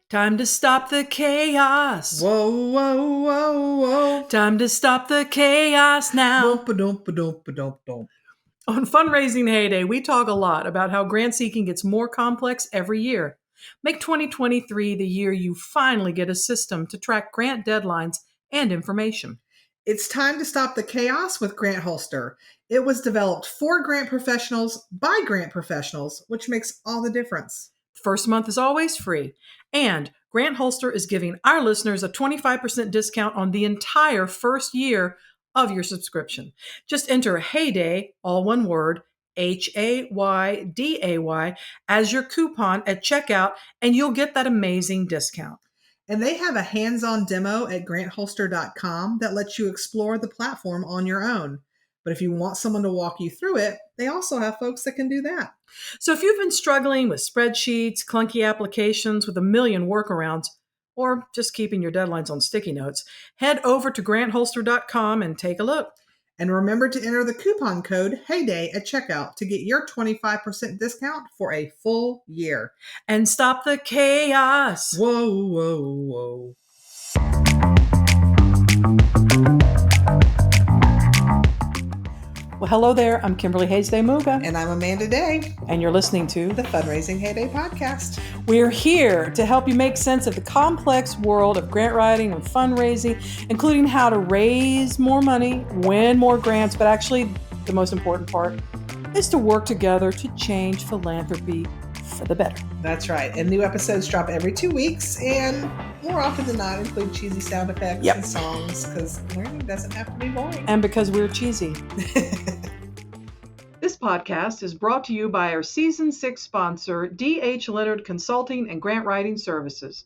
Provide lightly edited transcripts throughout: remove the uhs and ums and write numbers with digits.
Time to stop the chaos. Whoa, whoa, whoa, whoa. Time to stop the chaos now. Bump-a-dump-a-dump-a-dump-dump. On Fundraising Heyday, we talk a lot about how grant seeking gets more complex every year. Make 2023 the year you finally get a system to track grant deadlines and information. It's time to stop the chaos with Grant Holster. It was developed for grant professionals by grant professionals, which makes all the difference. First month is always free. And Grant Holster is giving our listeners a 25% discount on the entire first year of your subscription. Just enter Heyday, all one word, HAYDAY, as your coupon at checkout, and you'll get that amazing discount. And they have a hands-on demo at grantholster.com that lets you explore the platform on your own. But if you want someone to walk you through it, they also have folks that can do that. So if you've been struggling with spreadsheets, clunky applications with a million workarounds, or just keeping your deadlines on sticky notes, head over to grantholster.com and take a look. And remember to enter the coupon code HEYDAY at checkout to get your 25% discount for a full year. And stop the chaos. Whoa, whoa, whoa. Well, hello there. I'm Kimberly Hayesday-Muga. And I'm Amanda Day. And you're listening to the Fundraising Heyday podcast. We're here to help you make sense of the complex world of grant writing and fundraising, including how to raise more money, win more grants, but actually the most important part is to work together to change philanthropy for the better. That's right. And new episodes drop every 2 weeks, and more often than not include cheesy sound effects and songs, because learning doesn't have to be boring. And because we're cheesy. This podcast is brought to you by our Season 6 sponsor, D.H. Leonard Consulting and Grant Writing Services.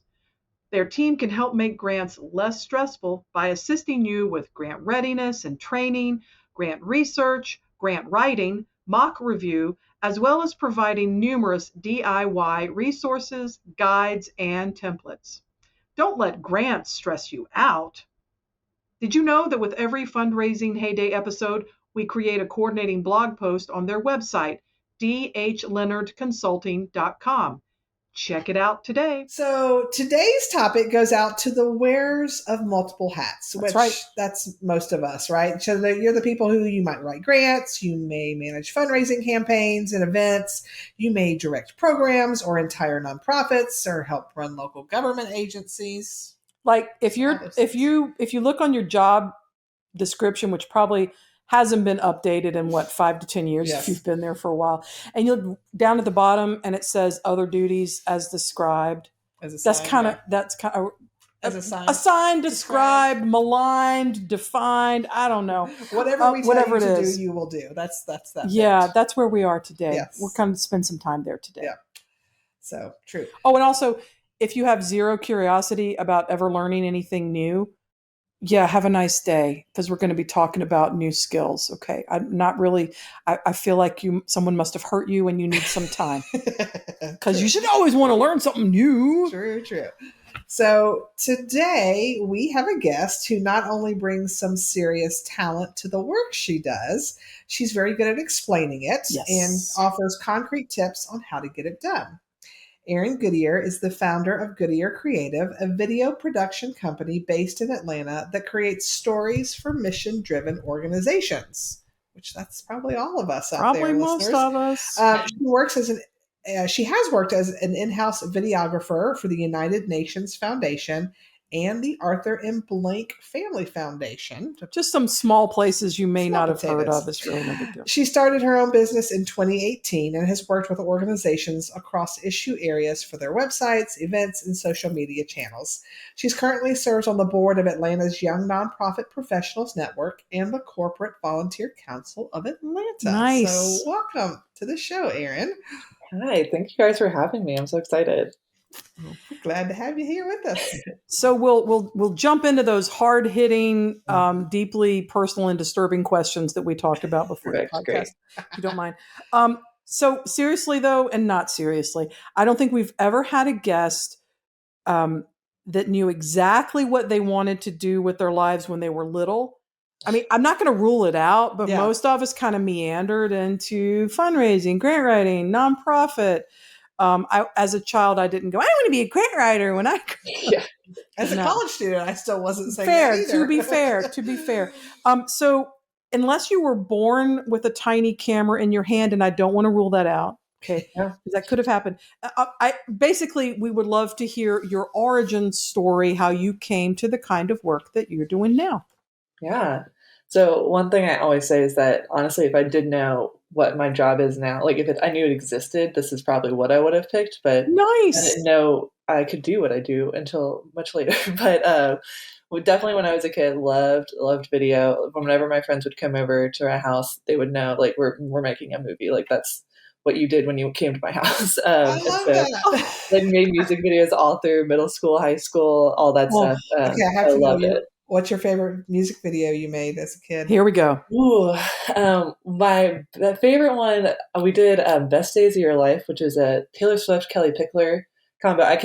Their team can help make grants less stressful by assisting you with grant readiness and training, grant research, grant writing, mock review, as well as providing numerous DIY resources, guides, and templates. Don't let grants stress you out. Did you know that with every Fundraising Heyday episode, we create a coordinating blog post on their website, dhleonardconsulting.com. Check it out today. So today's topic goes out to the wearers of multiple hats, which that's most of us, right? So you're the people who you might write grants, you may manage fundraising campaigns and events, you may direct programs or entire nonprofits or help run local government agencies. Like if you look on your job description, which probably hasn't been updated in 5 to 10 years if you've been there for a while. And you look down at the bottom and it says other duties as described. That's kind of assigned, described, maligned, defined. I don't know. Whatever we tell you to do, you will do. That's that. Yeah, that's where we are today. Yes. We're going to spend some time there today. Yeah. So true. Oh, and also, if you have zero curiosity about ever learning anything new, have a nice day, because we're going to be talking about new skills. Okay. I'm not really, I feel like someone must have hurt you and you need some time, because you should always want to learn something new. True. So today we have a guest who not only brings some serious talent to the work she does, she's very good at explaining it and offers concrete tips on how to get it done. Erin Goodier is the founder of Goodier Creative, a video production company based in Atlanta that creates stories for mission-driven organizations, which that's probably all of us out there. Probably most of us. She has worked as an in-house videographer for the United Nations Foundation and the Arthur M. Blank Family Foundation. Just some small places you may not have heard of. It's really no big deal. She started her own business in 2018 and has worked with organizations across issue areas for their websites, events, and social media channels. She's currently serves on the board of Atlanta's Young Nonprofit Professionals Network and the Corporate Volunteer Council of Atlanta. Nice. So welcome to the show, Erin. Hi, thank you guys for having me. I'm so excited. Glad to have you here with us. So we'll jump into those hard-hitting, deeply personal and disturbing questions that we talked about before the podcast, great. if you don't mind. So seriously though, and not seriously, I don't think we've ever had a guest that knew exactly what they wanted to do with their lives when they were little. I mean, I'm not going to rule it out, but most of us kind of meandered into fundraising, grant writing, nonprofit, As a child, I didn't go, I want to be a grant writer when I Yeah. As a No. college student, I still wasn't saying fair, that either. to be fair. So unless you were born with a tiny camera in your hand, and I don't want to rule that out, okay, Yeah. that could have happened. We would love to hear your origin story, how you came to the kind of work that you're doing now. Yeah. So one thing I always say is that honestly, if I did know what my job is now, like I knew it existed, this is probably what I would have picked, but I Nice. didn't know I could do what I do until much later. But definitely when I was a kid, loved video. Whenever my friends would come over to our house, they would know like we're making a movie. Like that's what you did when you came to my house. I And love so that. like made music videos all through middle school, high school, all that Well, stuff. Okay, I have I to know loved it. what's your favorite music video you made as a kid? Here we go. Ooh, my favorite one we did Best Days of Your Life, which is a Taylor Swift Kelly Pickler combo. I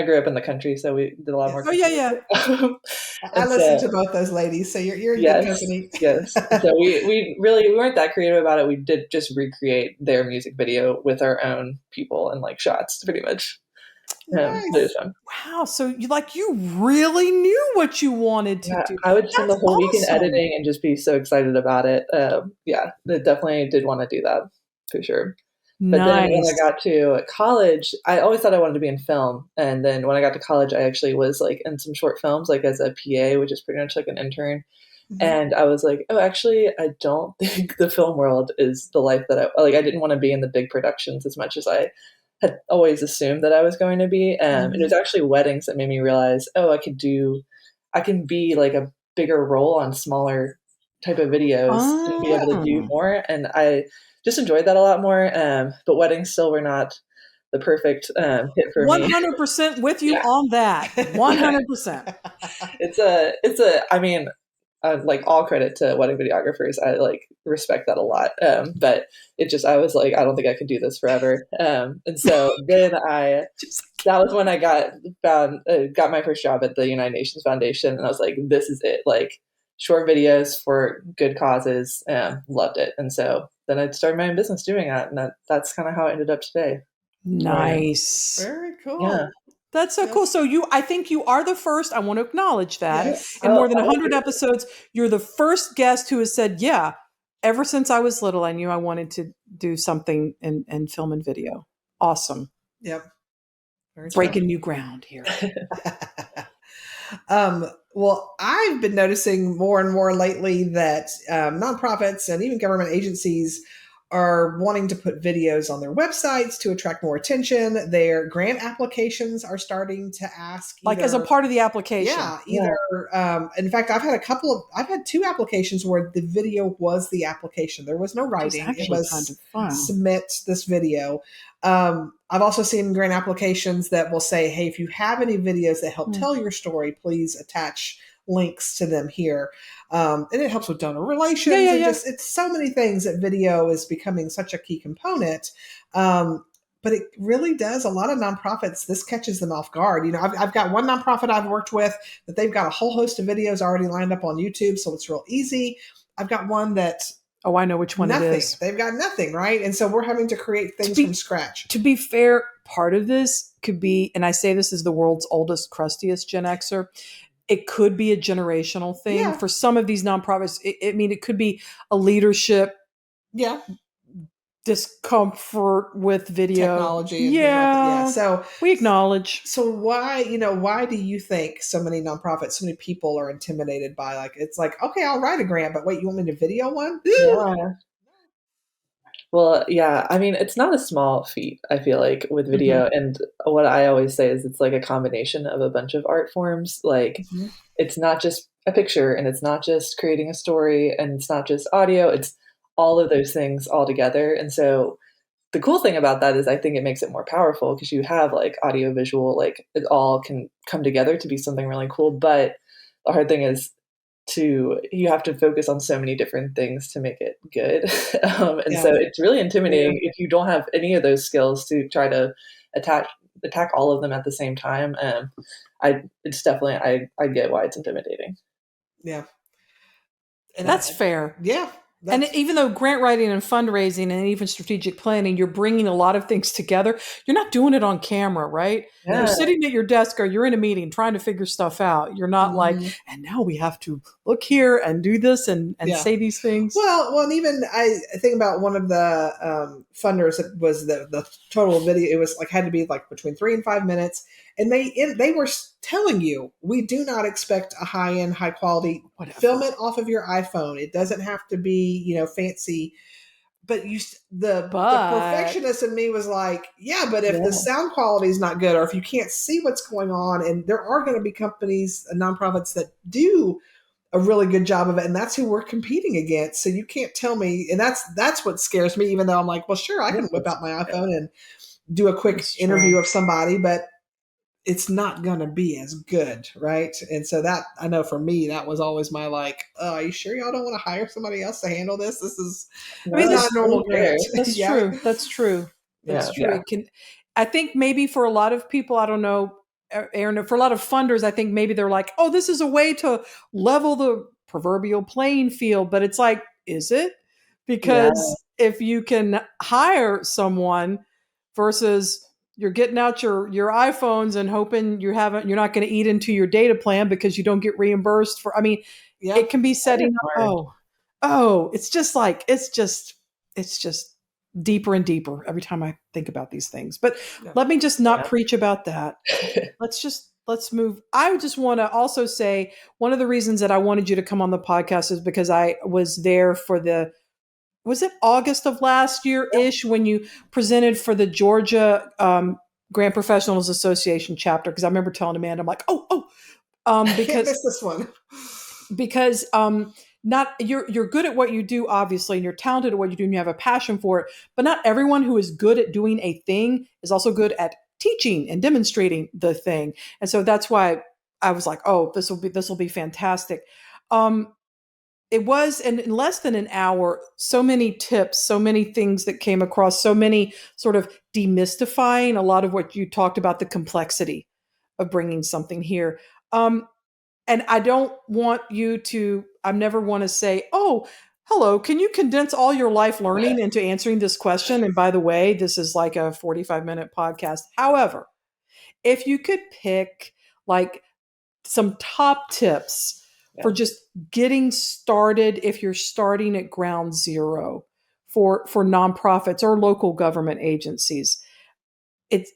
grew up in the country, so we did a lot more. Oh yeah. I And listened so to both those ladies, so you're in good yes, company. yes. So we weren't that creative about it. We did just recreate their music video with our own people and like shots, pretty much. But it was Nice. fun. Wow. So you really knew what you wanted to Yeah, do. I would spend the That's whole weekend awesome. editing and just be so excited about it. Yeah, I definitely did want to do that for sure. But then when I Nice. got to college, I always thought I wanted to be in film. And then when I got to college, I actually was like in some short films, like as a PA, which is pretty much like an intern. Mhm. And I was like, oh, actually, I don't think the film world is the life that I like. I didn't want to be in the big productions as much as I had always assumed that I was going to be. It was actually weddings that made me realize, oh, I can be like a bigger role on smaller type of videos and be able to do more. And I just enjoyed that a lot more. But weddings still were not the perfect hit for me. 100% with you Yeah. on that. 100%. I mean, like all credit to wedding videographers. I like respect that a lot. But I was like, I don't think I could do this forever. And so then that was when I got my first job at the United Nations Foundation. And I was like, this is it. Like short videos for good causes. Loved it. And so then I started my own business doing that. And that's kind of how it ended up today. Nice. Very cool. Yeah. That's so cool. So I think you are the first. I want to acknowledge that. Yes. In more than 100 episodes, you're the first guest who has said, yeah, ever since I was little, I knew I wanted to do something in film and video. Awesome. Yep. Very Breaking new ground here. Well, I've been noticing more and more lately that nonprofits and even government agencies are wanting to put videos on their websites to attract more attention. Their grant applications are starting to ask, like as a part of the application. Yeah, in fact, I've had two applications where the video was the application. There was no writing. It was kind of fun. Submit this video. I've also seen grant applications that will say, hey, if you have any videos that help tell your story, please attach links to them here. And it helps with donor relations. And just, it's so many things that video is becoming such a key component. But it really does. A lot of nonprofits, this catches them off guard. You know, I've got one nonprofit I've worked with that they've got a whole host of videos already lined up on YouTube. So it's real easy. I've got one that oh, I know which one it is. They've got nothing, right? And so we're having to create things from scratch. To be fair, part of this could be, and I say this as the world's oldest, crustiest Gen Xer, it could be a generational thing for some of these nonprofits. It could be a leadership discomfort with video technology. And so we acknowledge. So why do you think so many nonprofits, so many people are intimidated by it's like, okay, I'll write a grant, but wait, you want me to video one? Yeah. Well, yeah. I mean, it's not a small feat, I feel like, with video. And what I always say is it's like a combination of a bunch of art forms. Like it's not just a picture and it's not just creating a story and it's not just audio. It's all of those things all together. And so the cool thing about that is I think it makes it more powerful because you have like audio visual, like it all can come together to be something really cool. But the hard thing is you have to focus on so many different things to make it good. So it's really intimidating if you don't have any of those skills to try to attack all of them at the same time. I get why it's intimidating. Yeah. And that's fair. Yeah. And even though grant writing and fundraising and even strategic planning, you're bringing a lot of things together, you're not doing it on camera, right? Yeah. You're sitting at your desk or you're in a meeting trying to figure stuff out. You're not like, and now we have to look here and do this and say these things. Well, and even I think about one of the funders that was the total video. It was like had to be like between 3 and 5 minutes, and they were telling you we do not expect a high-end, high-quality. Film it off of your iPhone. It doesn't have to be fancy. But the perfectionist in me was like, yeah, but if the sound quality is not good, or if you can't see what's going on, and there are going to be companies, nonprofits that do a really good job of it, and that's who we're competing against. So you can't tell me, and that's what scares me. Even though I'm like, well, sure, I can whip out my iPhone and do a quick interview of somebody, but it's not going to be as good, right? And so that, I know for me, that was always my like, oh, are you sure y'all don't want to hire somebody else to handle this? This is not a normal grant. That's true. That's true. That's true. I think maybe for a lot of people, I don't know, Erin, for a lot of funders, I think maybe they're like, oh, this is a way to level the proverbial playing field. But it's like, is it? Because if you can hire someone versus you're getting out your iPhones and hoping you're not going to eat into your data plan because you don't get reimbursed for, it can be setting up. It's just deeper and deeper every time I think about these things. But let me just not preach about that. Let's move. I just want to also say one of the reasons that I wanted you to come on the podcast is because I was there for was it August of last year-ish when you presented for the Georgia Grant Professionals Association chapter? Because I remember telling Amanda, I'm like, because can't miss this one. Because not you're good at what you do, obviously, and you're talented at what you do, and you have a passion for it. But not everyone who is good at doing a thing is also good at teaching and demonstrating the thing. And so that's why I was like, oh, this will be fantastic. It was in less than an hour, so many tips, so many things that came across, so many sort of demystifying a lot of what you talked about, the complexity of bringing something here. And I don't want you to, I never want to say, oh, hello, can you condense all your life learning into answering this question? And by the way, this is like a 45-minute podcast. However, if you could pick like some top tips for just getting started, if you're starting at ground zero for nonprofits or local government agencies, it's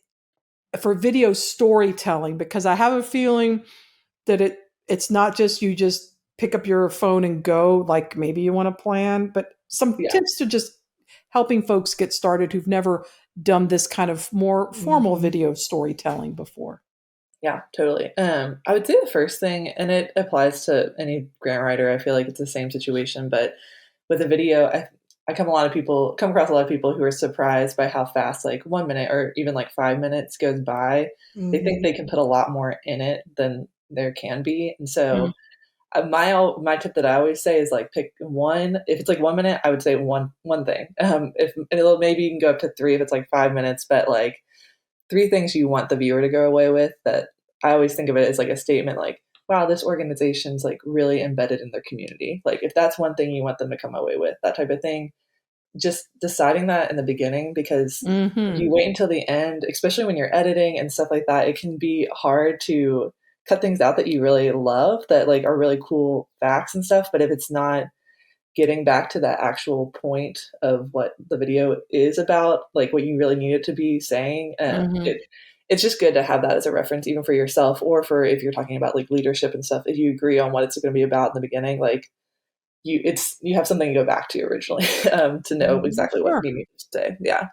for video storytelling, because I have a feeling that it's not just you just pick up your phone and go, like maybe you want to plan, but some tips to just helping folks get started who've never done this kind of more formal video storytelling before. Yeah, totally. I would say the first thing, and it applies to any grant writer, I feel like it's the same situation, but with a video, I come across a lot of people who are surprised by how fast like 1 minute or even like 5 minutes goes by. They think they can put a lot more in it than there can be. And so my tip that I always say is like pick one. If it's like 1 minute, I would say one thing. Maybe you can go up to 3 if it's like 5 minutes, but like 3 things you want the viewer to go away with. That I always think of it as like a statement like, wow, this organization's like really embedded in their community. Like if that's one thing you want them to come away with, that type of thing, just deciding that in the beginning, because if you wait until the end, especially when you're editing and stuff like that, it can be hard to cut things out that you really love, that like are really cool facts and stuff. But if it's not getting back to that actual point of what the video is about, like what you really need it to be saying, it's just good to have that as a reference, even for yourself, or for if you're talking about like leadership and stuff. If you agree on what it's going to be about in the beginning, like you have something to go back to originally to know exactly what you need to say. Yeah.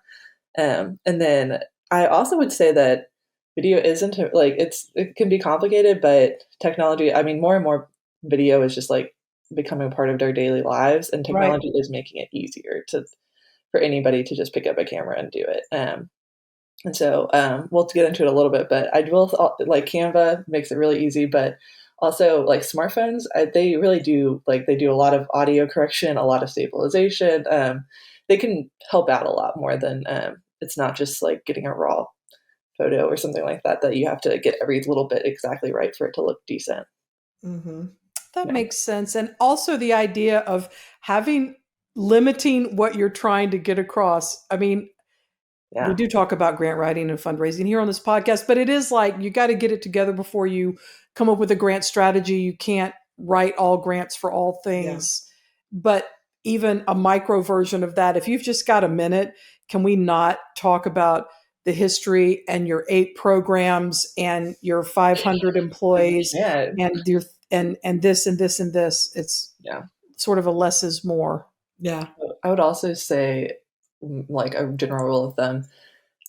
And then I also would say that video isn't like, it can be complicated, but technology, I mean, more and more video is just like becoming a part of their daily lives, and technology is making it easier for anybody to just pick up a camera and do it. And so we'll get into it a little bit, but I will like Canva makes it really easy, but also like smartphones, they really do, like they do a lot of audio correction, a lot of stabilization. They can help out a lot more than it's not just like getting a raw photo or something like that you have to get every little bit exactly right for it to look decent. That makes sense. And also the idea of having limiting what you're trying to get across. I mean, we do talk about grant writing and fundraising here on this podcast, but it is like you got to get it together before you come up with a grant strategy. You can't write all grants for all things, but even a micro version of that. If you've just got a minute, can we not talk about the history and your 8 programs and your 500 employees and your and this and this and this? It's sort of a less is more. Yeah. I would also say, like a general rule of thumb,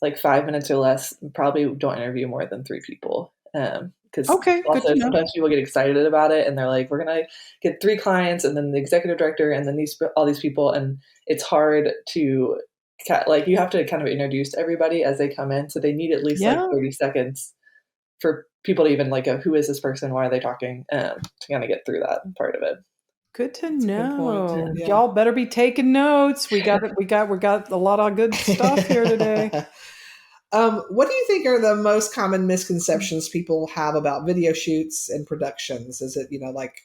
like 5 minutes or less, probably don't interview more than 3 people. Because also sometimes people get excited about it and they're like, we're going to get 3 clients and then the executive director and then all these people. And it's hard to, like, you have to kind of introduce everybody as they come in. So they need at least like 30 seconds for people to even like go, who is this person? Why are they talking? To kind of get through that part of it. Good to know. Y'all better be taking notes. We got a lot of good stuff here today. What do you think are the most common misconceptions people have about video shoots and productions? Is it, like,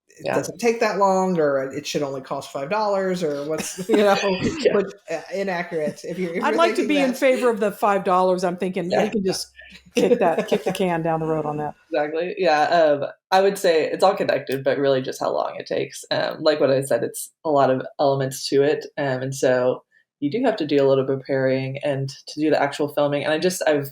it doesn't take that long, or it should only cost $5, or what's, inaccurate? I'd like to be in favor of the $5. I'm thinking we can just kick the can down the road on that. Exactly. Yeah. I would say it's all connected, but really just how long it takes. Like what I said, it's a lot of elements to it. And so you do have to do a little preparing and to do the actual filming. And I've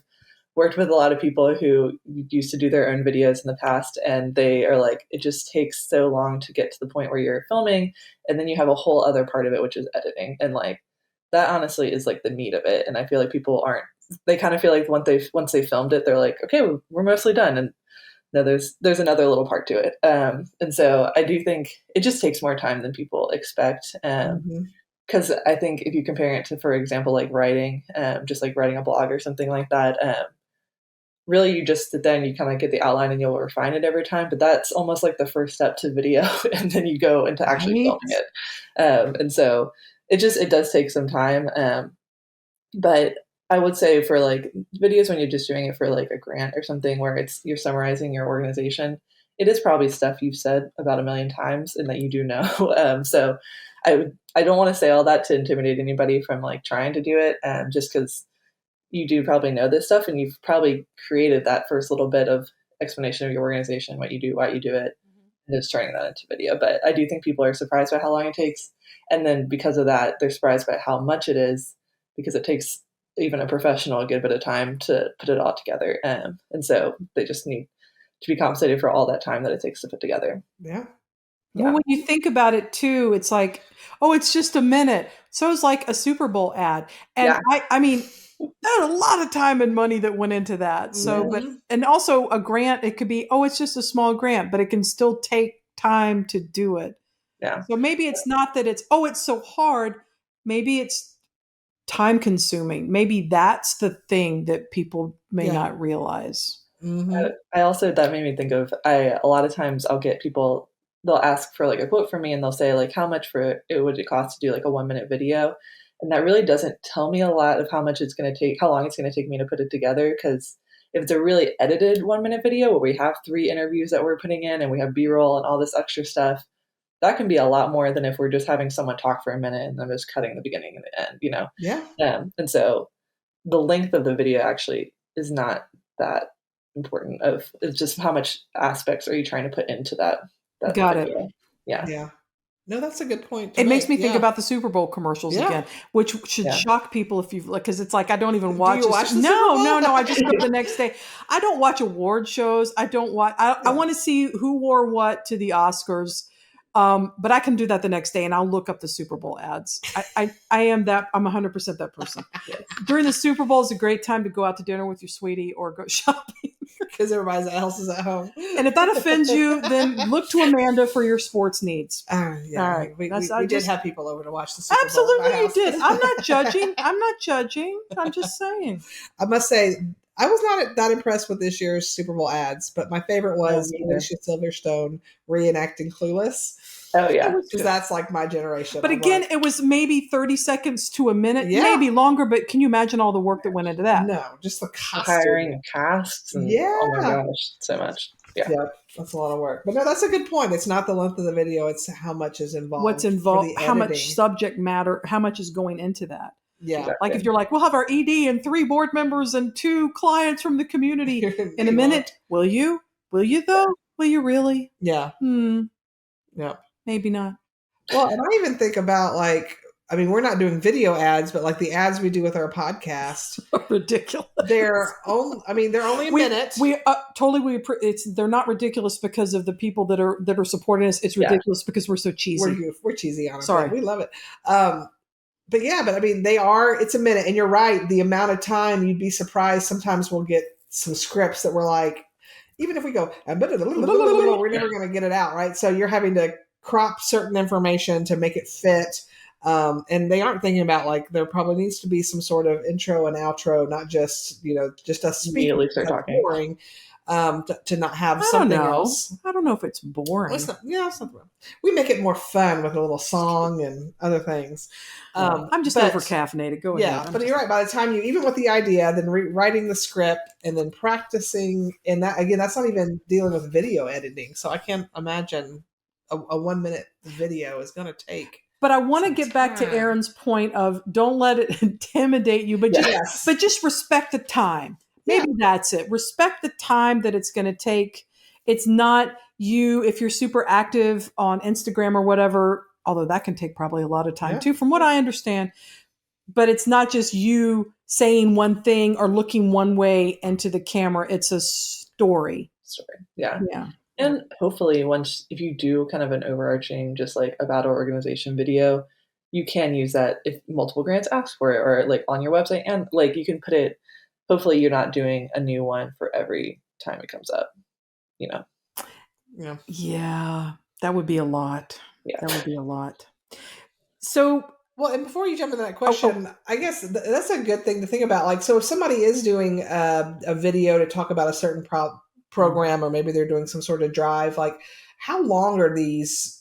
worked with a lot of people who used to do their own videos in the past, and they are like, it just takes so long to get to the point where you're filming. And then you have a whole other part of it, which is editing. And like, that honestly is like the meat of it. And I feel like people they kind of feel like once they filmed it, they're like, okay, we're mostly done. And no, there's another little part to it. And so I do think it just takes more time than people expect. Because I think if you compare it to, for example, like writing, just like writing a blog or something like that, really you just sit there and you kind of get the outline and you'll refine it every time. But that's almost like the first step to video, and then you go into actually filming it. And so it does take some time. But I would say for like videos, when you're just doing it for like a grant or something where you're summarizing your organization, it is probably stuff you've said about 1 million times and that you do know. So I don't want to say all that to intimidate anybody from like trying to do it, just because you do probably know this stuff and you've probably created that first little bit of explanation of your organization, what you do, why you do it, and just turning that into video. But I do think people are surprised by how long it takes. And then because of that, they're surprised by how much it is, because it takes even a professional a good bit of time to put it all together. And so they just need to be compensated for all that time that it takes to put together. Yeah. Well, when you think about it too, it's like, oh, it's just a minute. So it's like a Super Bowl ad. And I mean, there's a lot of time and money that went into that. So, and also a grant, it could be, oh, it's just a small grant, but it can still take time to do it. Yeah. So maybe it's not that it's so hard. Maybe it's time consuming. Maybe that's the thing that people may not realize. I also, that made me think of, a lot of times I'll get people, they'll ask for like a quote from me and they'll say like, how much would it cost to do like a 1-minute video? And that really doesn't tell me a lot of how long it's going to take me to put it together. Because if it's a really edited 1-minute video where we have 3 interviews that we're putting in and we have B-roll and all this extra stuff, that can be a lot more than if we're just having someone talk for a minute and then just cutting the beginning and the end, Yeah. And so the length of the video actually is not that important. It's just how much aspects are you trying to put into that Got video. it. Yeah. No, that's a good point. It makes me think about the Super Bowl commercials again, which should shock people if you've, because it's like, I don't even watch. Do you watch the Super No, Bowl? I just go the next day. I don't watch award shows. I don't watch. I want to see who wore what to the Oscars. But I can do that the next day and I'll look up the Super Bowl ads. I'm 100% that person. During the Super Bowl is a great time to go out to dinner with your sweetie or go shopping. Because everybody else is at home. And if that offends you, then look to Amanda for your sports needs. Yeah. All right. We did have people over to watch the Super Bowl. Absolutely, you did. I'm not judging. I'm just saying. I must say, I was not that impressed with this year's Super Bowl ads, but my favorite was Alicia Silverstone reenacting Clueless. Oh, yeah. Because that's like my generation. But again, it was maybe 30 seconds to a minute, maybe longer, but can you imagine all the work that went into that? No, just the costume. Hiring casts. And, oh my gosh, so much. Yeah. That's a lot of work. But no, that's a good point. It's not the length of the video, it's how much is involved. What's involved, how much subject matter, how much is going into that. Yeah. Exactly. Like if you're like, we'll have our ED and 3 board members and 2 clients from the community in a minute. Will you? Will you though? Will you really? Yeah. Yeah. Maybe not. Well, and I even think about like, I mean, we're not doing video ads, but like the ads we do with our podcast, ridiculous. They're only a minute. They're not ridiculous because of the people that are supporting us. It's ridiculous because we're so cheesy. We're cheesy on it. Sorry, we love it. But I mean, it's a minute, and you're right. The amount of time, you'd be surprised. Sometimes we'll get some scripts that we're like, even if we go, we're never going to get it out, right? So you're having to crop certain information to make it fit. And they aren't thinking about like there probably needs to be some sort of intro and outro, not just just us speaking. Start talking. Boring. To not have something else. I don't know if it's boring. It's not wrong. We make it more fun with a little song and other things. I'm just over caffeinated. Go ahead. Yeah, but you're right. By the time even with the idea, then writing the script and then practicing, and that again, that's not even dealing with video editing. So I can't imagine a 1 minute video is going to take. But I want to get back to Erin's point of don't let it intimidate you, but just respect the time. Maybe that's it. Respect the time that it's going to take. It's not you, if you're super active on Instagram or whatever, although that can take probably a lot of time too, from what I understand. But it's not just you saying one thing or looking one way into the camera. It's a story. Yeah. And hopefully if you do kind of an overarching, just like about our organization video, you can use that if multiple grants ask for it or like on your website, and like you can put it. Hopefully you're not doing a new one for every time it comes up, Yeah, that would be a lot. That would be a lot. So, well, and before you jump into that question, I guess that's a good thing to think about. Like, so if somebody is doing a video to talk about a certain program, or maybe they're doing some sort of drive, like how long are these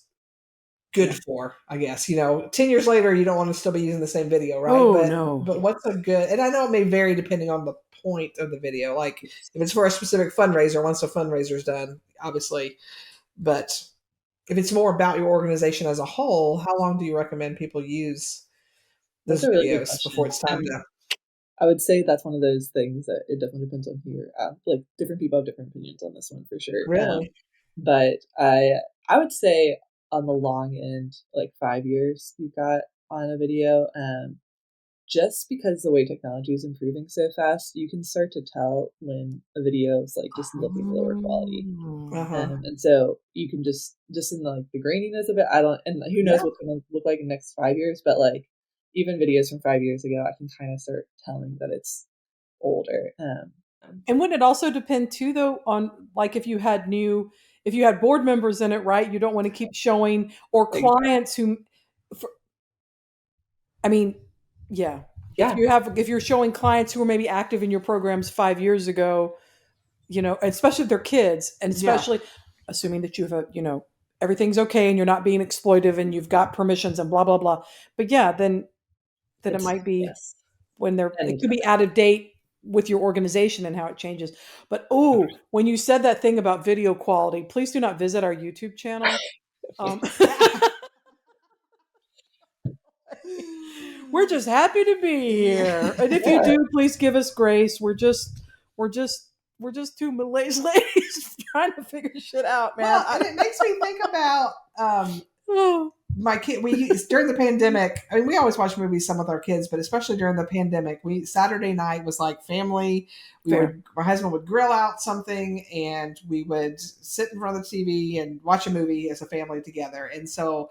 good for? I guess 10 years later you don't want to still be using the same video, right? But what's a good, and I know it may vary depending on the point of the video, like if it's for a specific fundraiser, once the fundraiser's done, obviously, but if it's more about your organization as a whole, how long do you recommend people use those videos before it's time to? I would say that's one of those things that it definitely depends on who you're at. Like different people have different opinions on this one for sure. Really? But I would say on the long end, like 5 years you've got on a video. Just because the way technology is improving so fast, you can start to tell when a video is like just looking lower quality. And so you can just in the graininess of it, and who knows what's going to look like in the next 5 years, but like even videos from 5 years ago, I can kind of start telling that it's older. And wouldn't it also depend too, though, on like if you had board members in it, right? You don't want to keep showing, or clients if you're showing clients who were maybe active in your programs 5 years ago, especially if they're kids, and especially assuming that you have everything's okay and you're not being exploitive and you've got permissions and blah blah blah. But then it might be when it could be out of date with your organization and how it changes. But when you said that thing about video quality, please do not visit our YouTube channel. We're just happy to be here, and if you do, please give us grace. We're just two middle-aged ladies trying to figure shit out, man. Well, and it makes me think about my kid. During the pandemic, I mean, we always watch movies some with our kids, but especially during the pandemic, Saturday night was like family. My husband would grill out something, and we would sit in front of the TV and watch a movie as a family together. And so,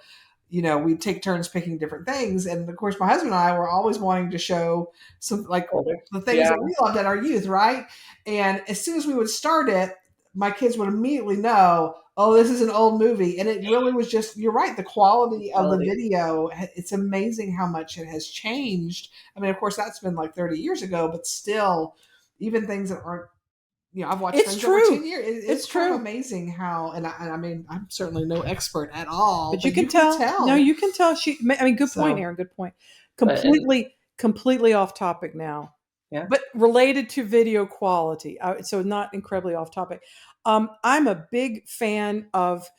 we'd take turns picking different things. And of course, my husband and I were always wanting to show some like the things that we loved at our youth, right? And as soon as we would start it, my kids would immediately know, this is an old movie. And it really was just, you're right, the quality of the video, it's amazing how much it has changed. I mean, of course, that's been like 30 years ago, but still, even things that aren't, I've watched things over 10 years. It's true. Amazing how, and I mean, I'm certainly no expert at all. But you can tell. No, you can tell. Good point, Erin. Good point. Completely off topic now. Yeah. But related to video quality. So not incredibly off topic. I'm a big fan of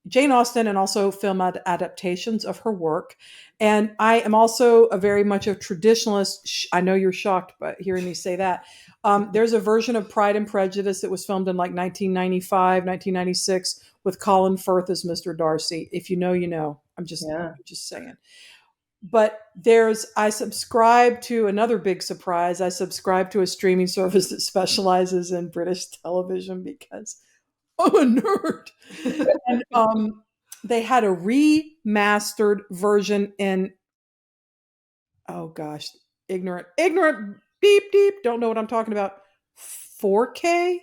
Jane Austen and also film adaptations of her work. And I am also a very much a traditionalist. I know you're shocked by hearing me say that. There's a version of Pride and Prejudice that was filmed in like 1995, 1996 with Colin Firth as Mr. Darcy. If you know, you know. I'm just saying. But I subscribe to another big surprise. I subscribe to a streaming service that specializes in British television because I'm a nerd. And they had a remastered version in, oh gosh, ignorant, beep, deep, don't know what I'm talking about. 4K?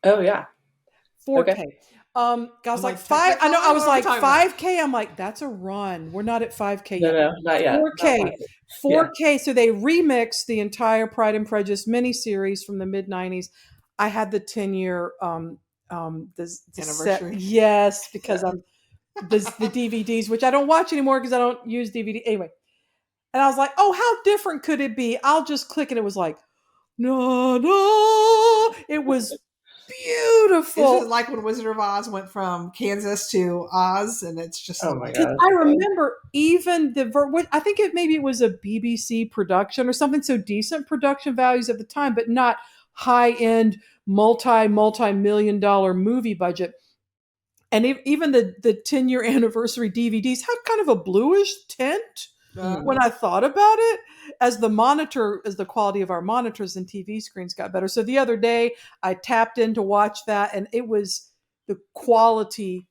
Oh yeah. 4K. Okay. I was like 5. I know. I was like 5K. I'm like, that's a run. We're not at 5K yet. No, not yet. 4K. 4K. Yeah. So they remixed the entire Pride and Prejudice miniseries from the mid 90s. I had the 10-year anniversary. Yes, because I'm the DVDs, which I don't watch anymore because I don't use DVD anyway. And I was like, oh, how different could it be? I'll just click, and it was like, no, it was beautiful. This is like when Wizard of Oz went from Kansas to Oz, and it's just oh my god. I remember even I think it was a BBC production or something, so decent production values at the time, but not high end multi-million dollar movie budget. And even the 10-year anniversary DVDs had kind of a bluish tint when I thought about it, as the quality of our monitors and TV screens got better. So the other day I tapped in to watch that, and the quality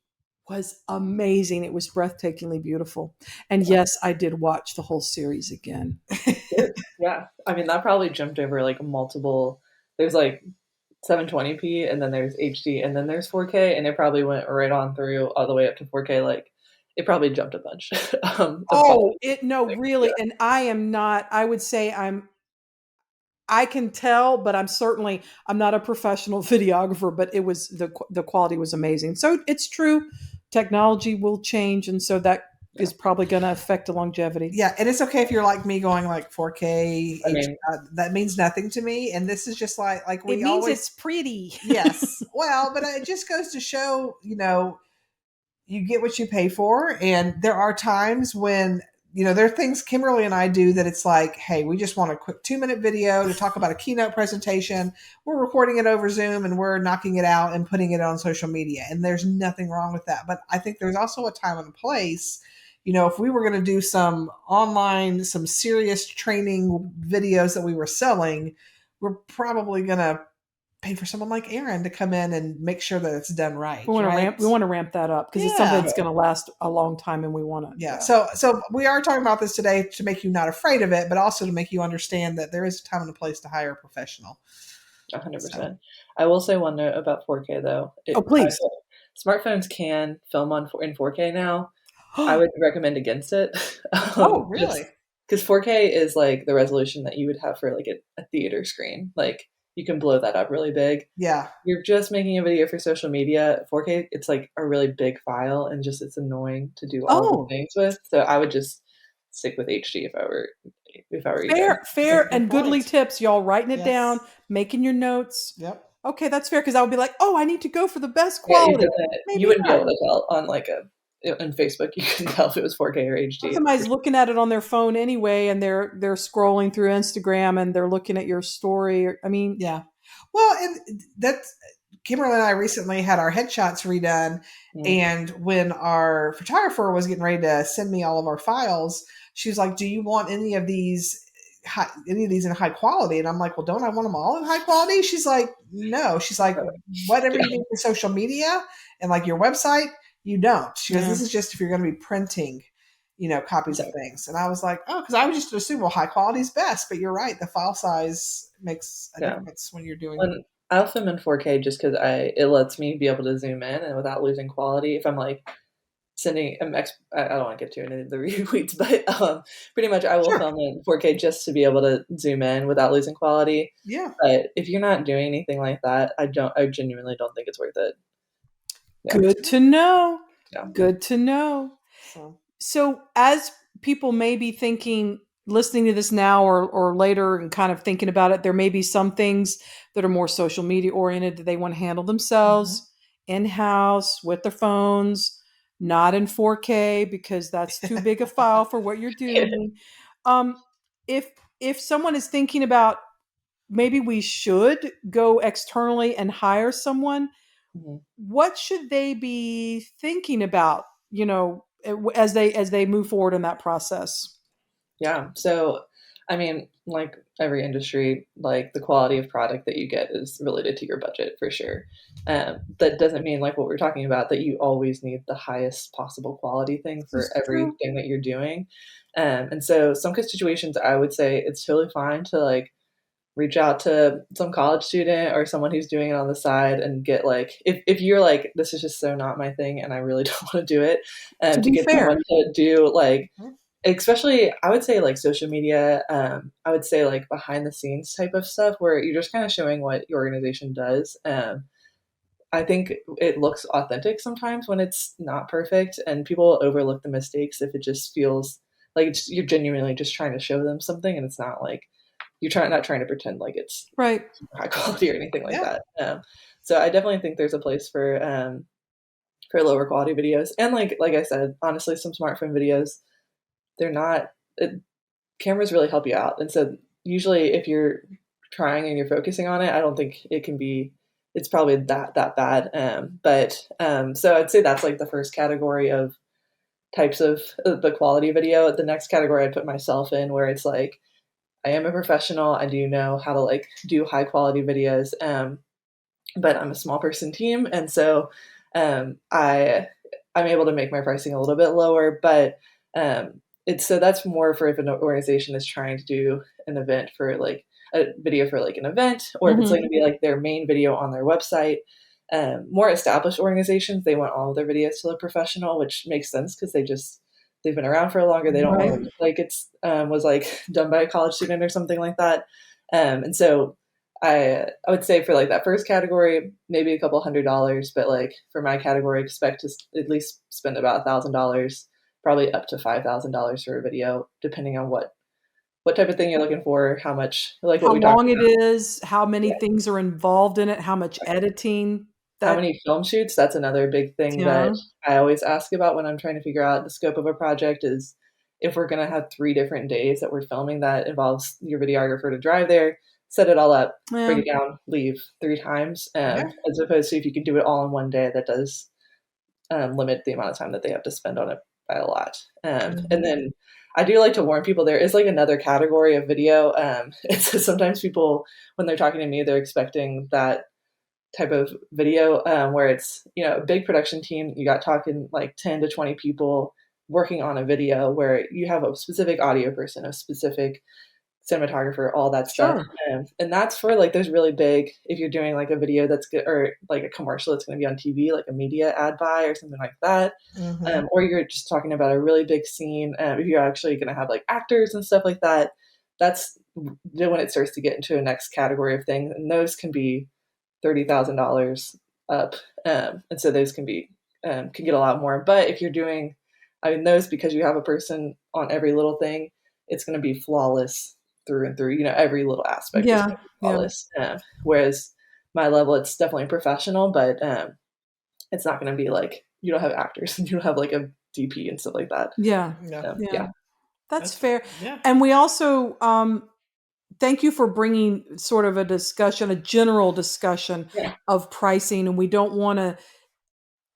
was amazing. It was breathtakingly beautiful. And yes, I did watch the whole series again. Yeah. I mean, that probably jumped over like multiple, there's like 720p, and then there's HD, and then there's 4K, and it probably went right on through all the way up to 4K. Like, it probably jumped a bunch. Really. And I would say I can tell, but I'm not a professional videographer, but it was the quality was amazing. So it's true. Technology will change. And so that is probably going to affect the longevity. Yeah. And it's okay if you're like me going like 4K. That means nothing to me. And this is just like we it means always, it's pretty. Yes. Well, but it just goes to show, you get what you pay for. And there are times when, there are things Kimberly and I do that it's like, hey, we just want a quick 2-minute video to talk about a keynote presentation. We're recording it over Zoom and we're knocking it out and putting it on social media. And there's nothing wrong with that. But I think there's also a time and a place. If we were going to do some serious training videos that we were selling, we're probably going to pay for someone like Erin to come in and make sure that it's done right. We want to ramp that up because it's something that's going to last a long time, and we want to. Yeah. So we are talking about this today to make you not afraid of it, but also to make you understand that there is a time and a place to hire a professional. 100%. So. I will say one note about 4K though. Please. Smartphones can film in 4K now. I would recommend against it. Really? Because 4K is like the resolution that you would have for like a theater screen. Like, you can blow that up really big. Yeah. You're just making a video for social media. 4K, it's like a really big file, and just it's annoying to do all the things with. So I would just stick with HD if I were you. Fair and goodly tips, y'all. Writing it down, making your notes. Yep. Okay, that's fair, because I would be like, I need to go for the best quality. You wouldn't be able to tell on on Facebook. You can tell if it was 4K or HD. Somebody's looking at it on their phone anyway, and they're scrolling through Instagram and they're looking at your story. Yeah. Well, and that's Kimberly and I recently had our headshots redone, and when our photographer was getting ready to send me all of our files, she was like, "Do you want any of these in high quality?" And I'm like, "Well, don't I want them all in high quality?" She's like, "No." She's like, "Whatever you need for social media and like your website, you don't." She goes, "This is just if you're going to be printing, copies of things." And I was like, "Oh," because I would just assume, well, high quality is best. But you're right, the file size makes a difference when you're doing. I'll film in 4K just because it lets me be able to zoom in and without losing quality. If I'm like sending, I don't want to get too into the weeds, but pretty much I will film in 4K just to be able to zoom in without losing quality. Yeah. But if you're not doing anything like that, I genuinely don't think it's worth it. Yeah. Good to know. Yeah. Good to know. So as people may be thinking, listening to this now or later and kind of thinking about it, there may be some things that are more social media oriented that they want to handle themselves in-house with their phones, not in 4K because that's too big a file for what you're doing. If someone is thinking about maybe we should go externally and hire someone, what should they be thinking about, as they move forward in that process? Yeah. So, I mean, like every industry, like the quality of product that you get is related to your budget for sure. That doesn't mean, like what we're talking about, that you always need the highest possible quality thing for everything that you're doing. And so some situations, I would say it's totally fine to like reach out to some college student or someone who's doing it on the side and get like, if you're like, this is just so not my thing and I really don't want to do it, to get fair. someone to do like, especially I would say like social media, I would say like behind the scenes type of stuff where you're just kind of showing what your organization does. I think it looks authentic sometimes when it's not perfect, and people overlook the mistakes if it just feels like you're genuinely just trying to show them something and it's not like you're not trying to pretend like it's right high quality or anything like that. So I definitely think there's a place for lower quality videos, and like I said, honestly, some smartphone videos, they're not. Cameras really help you out, and so usually if you're trying and you're focusing on it, I don't think it can be. It's probably that bad. So I'd say that's like the first category of types of the quality video. The next category I'd put myself in, where it's like I am a professional. I do know how to like do high quality videos, but I'm a small person team, and so I'm able to make my pricing a little bit lower. But that's more for if an organization is trying to do an event for like a video for like an event, or if it's going to be like their main video on their website. More established organizations, they want all of their videos to look professional, which makes sense because they've been around for longer. They don't want to look like it's was like done by a college student or something like that. And so I would say for like that first category, maybe a couple $100, but like for my category, expect to at least spend about $1,000, probably up to $5,000 for a video, depending on what type of thing you're looking for, how much, like what we talked about. How long it is, how many things are involved in it, how much editing. How many film shoots? That's another big thing that I always ask about when I'm trying to figure out the scope of a project is if we're going to have 3 different days that we're filming that involves your videographer to drive there, set it all up, bring it down, leave 3 times, as opposed to if you can do it all in one day, that does limit the amount of time that they have to spend on it by a lot. And then I do like to warn people there is like another category of video. It's sometimes people, when they're talking to me, they're expecting that type of video where it's, a big production team. You got talking like 10 to 20 people working on a video where you have a specific audio person, a specific cinematographer, all that stuff. And that's for like those really big, if you're doing like a video that's good, or like a commercial that's going to be on TV, like a media ad buy or something like that. Or you're just talking about a really big scene. If you're actually going to have like actors and stuff like that, that's when it starts to get into a next category of things. And those can be $30,000 up. And so those can get a lot more. But if you're doing, those, because you have a person on every little thing, it's going to be flawless through and through, every little aspect is going to be flawless. Whereas my level, it's definitely professional, but it's not going to be like, you don't have actors and you don't have like a DP and stuff like that. That's fair. And we also, thank you for bringing sort of a general discussion of pricing. And we don't want to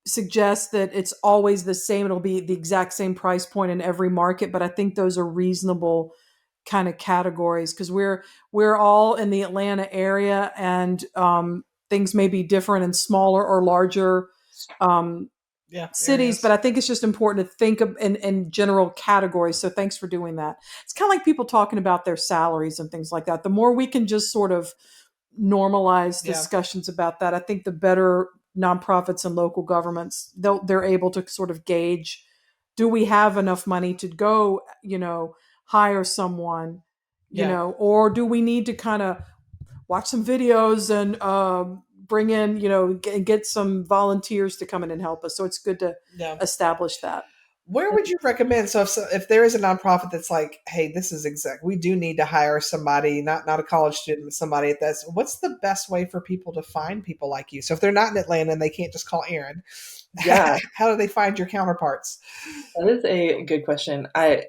suggest that it's always the same. It'll be the exact same price point in every market, but I think those are reasonable kind of categories because we're all in the Atlanta area, and things may be different in smaller or larger cities, areas. But I think it's just important to think of in general categories. So thanks for doing that. It's kind of like people talking about their salaries and things like that. The more we can just sort of normalize discussions about that, I think the better nonprofits and local governments, they're able to sort of gauge, do we have enough money to go, hire someone, or do we need to kind of watch some videos and bring in, get some volunteers to come in and help us. So it's good to establish that. Where would you recommend? So if there is a nonprofit that's like, hey, this is we do need to hire somebody, not a college student, but somebody that's, what's the best way for people to find people like you? So if they're not in Atlanta and they can't just call Erin, how do they find your counterparts? That is a good question. I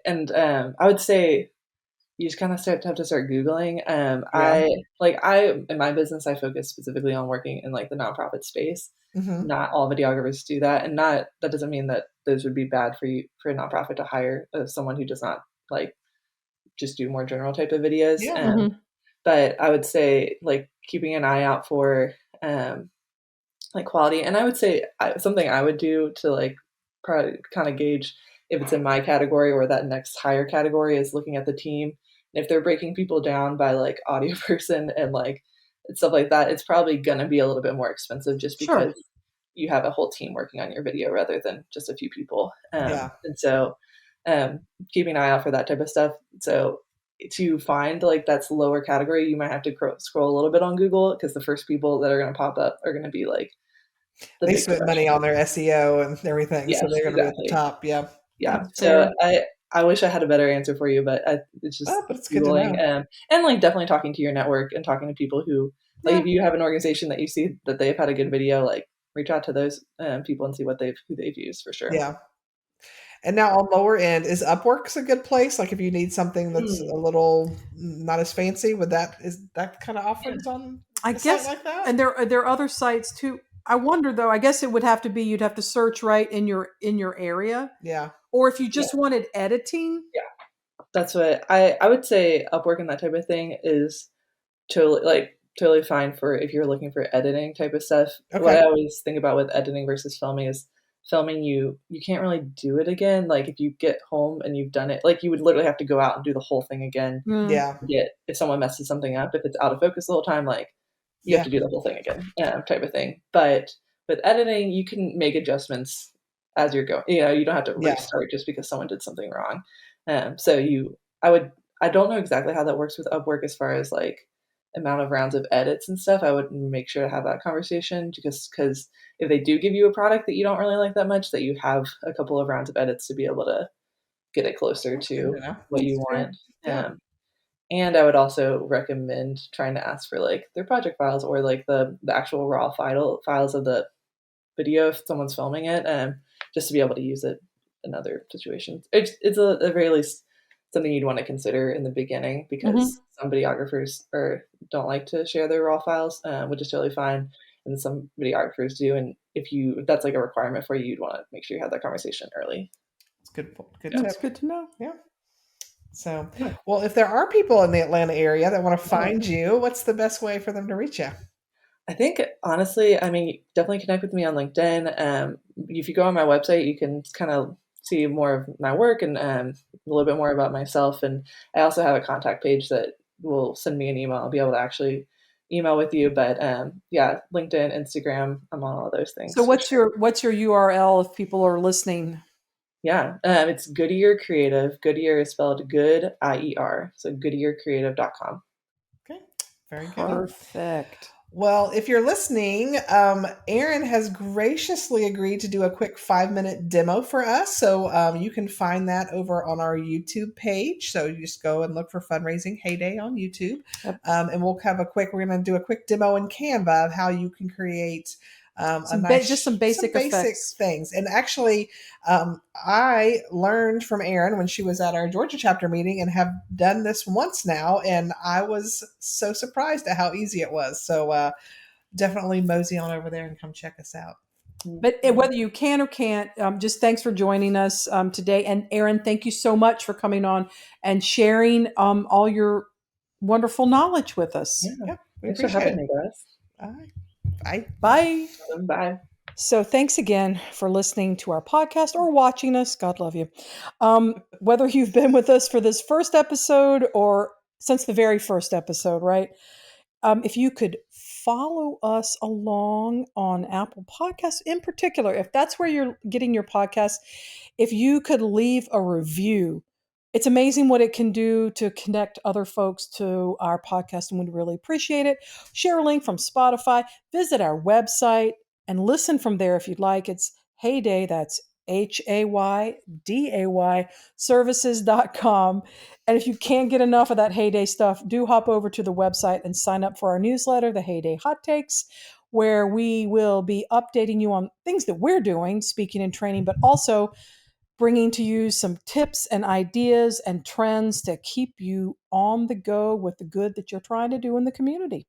would say you just kind of have to start Googling. In my business, I focus specifically on working in like the nonprofit space. Mm-hmm. Not all videographers do that. And that doesn't mean that those would be bad for a nonprofit to hire someone who does not like just do more general type of videos. Yeah. But I would say like keeping an eye out for like quality. And I would say something I would do to like probably kind of gauge if it's in my category or that next higher category is looking at the team. And if they're breaking people down by like audio person and like stuff like that, it's probably going to be a little bit more expensive just because you have a whole team working on your video rather than just a few people. And so keeping an eye out for that type of stuff. So to find like that's lower category, you might have to scroll a little bit on Google because the first people that are going to pop up are going to be like they spent money on their SEO and everything, yes, so they're going to be at the top. Yeah. So I wish I had a better answer for you, but it's just but it's Googling, good to know. And like definitely talking to your network and talking to people who like if you have an organization that you see that they've had a good video, like reach out to those people and see who they've used for sure. Yeah. And now on lower end, is Upwork's a good place? Like if you need something that's a little not as fancy, is that kind of offerings on I guess like that? And there are other sites too. I wonder though, I guess it would have to be you'd have to search right in your area. Yeah. Or if you just wanted editing. Yeah. That's what I would say Upwork and that type of thing is totally fine for if you're looking for editing type of stuff. Okay. What I always think about with editing versus filming is filming you can't really do it again. Like if you get home and you've done it, like you would literally have to go out and do the whole thing again. Yeah. If someone messes something up, if it's out of focus the whole time, like you have to do the whole thing again, type of thing. But with editing, you can make adjustments as you're going. You don't have to restart just because someone did something wrong. I don't know exactly how that works with Upwork as far as like amount of rounds of edits and stuff. I would make sure to have that conversation because if they do give you a product that you don't really like that much, that you have a couple of rounds of edits to be able to get it closer to what you want. And I would also recommend trying to ask for like their project files or like the actual raw files of the video if someone's filming it, just to be able to use it in other situations. It's at the very least something you'd want to consider in the beginning because some videographers don't like to share their raw files, which is totally fine. And some videographers do. And if that's like a requirement for you, you'd want to make sure you have that conversation early. It's good. That's good to know. Yeah. So, well, if there are people in the Atlanta area that want to find you, what's the best way for them to reach you? I think, honestly, definitely connect with me on LinkedIn. If you go on my website, you can kind of see more of my work and a little bit more about myself. And I also have a contact page that will send me an email. I'll be able to actually email with you. But LinkedIn, Instagram, I'm on all of those things. So what's your URL if people are listening? Yeah, it's Goodier Creative. Goodier is spelled good, I-E-R. So GoodierCreative.com. Okay, very good. Perfect. Well, if you're listening, Erin has graciously agreed to do a quick 5-minute demo for us. So you can find that over on our YouTube page. So you just go and look for Fundraising Heyday on YouTube. Yep. And we're going to do a quick demo in Canva of how you can create some basic things. And actually, I learned from Erin when she was at our Georgia chapter meeting and have done this once now. And I was so surprised at how easy it was. So definitely mosey on over there and come check us out. But whether you can or can't, just thanks for joining us today. And Erin, thank you so much for coming on and sharing all your wonderful knowledge with us. Yeah, thanks for having me, guys. All right. Bye. Bye. Bye. So thanks again for listening to our podcast or watching us. God love you. Whether you've been with us for this first episode or since the very first episode, right? If you could follow us along on Apple Podcasts in particular, if that's where you're getting your podcast, if you could leave a review, it's amazing what it can do to connect other folks to our podcast, and we'd really appreciate it. Share a link from Spotify, visit our website, and listen from there if you'd like. It's Heyday, that's HAYDAY services.com. And if you can't get enough of that Heyday stuff, do hop over to the website and sign up for our newsletter, the Heyday Hot Takes, where we will be updating you on things that we're doing, speaking and training, but also bringing to you some tips and ideas and trends to keep you on the go with the good that you're trying to do in the community.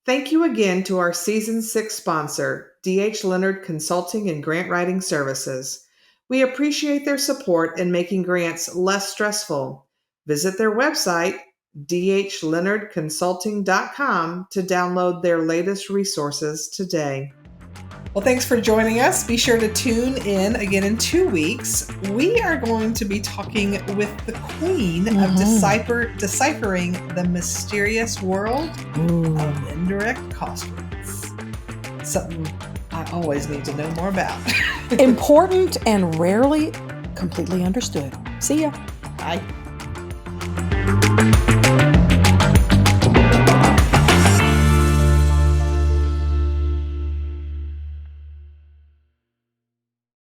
Thank you again to our Season 6 sponsor, D.H. Leonard Consulting and Grant Writing Services. We appreciate their support in making grants less stressful. Visit their website, dhleonardconsulting.com, to download their latest resources today. Well, thanks for joining us. Be sure to tune in again in 2 weeks. We are going to be talking with the queen of deciphering the mysterious world of indirect cost rates. Something I always need to know more about. Important and rarely completely understood. See ya. Bye.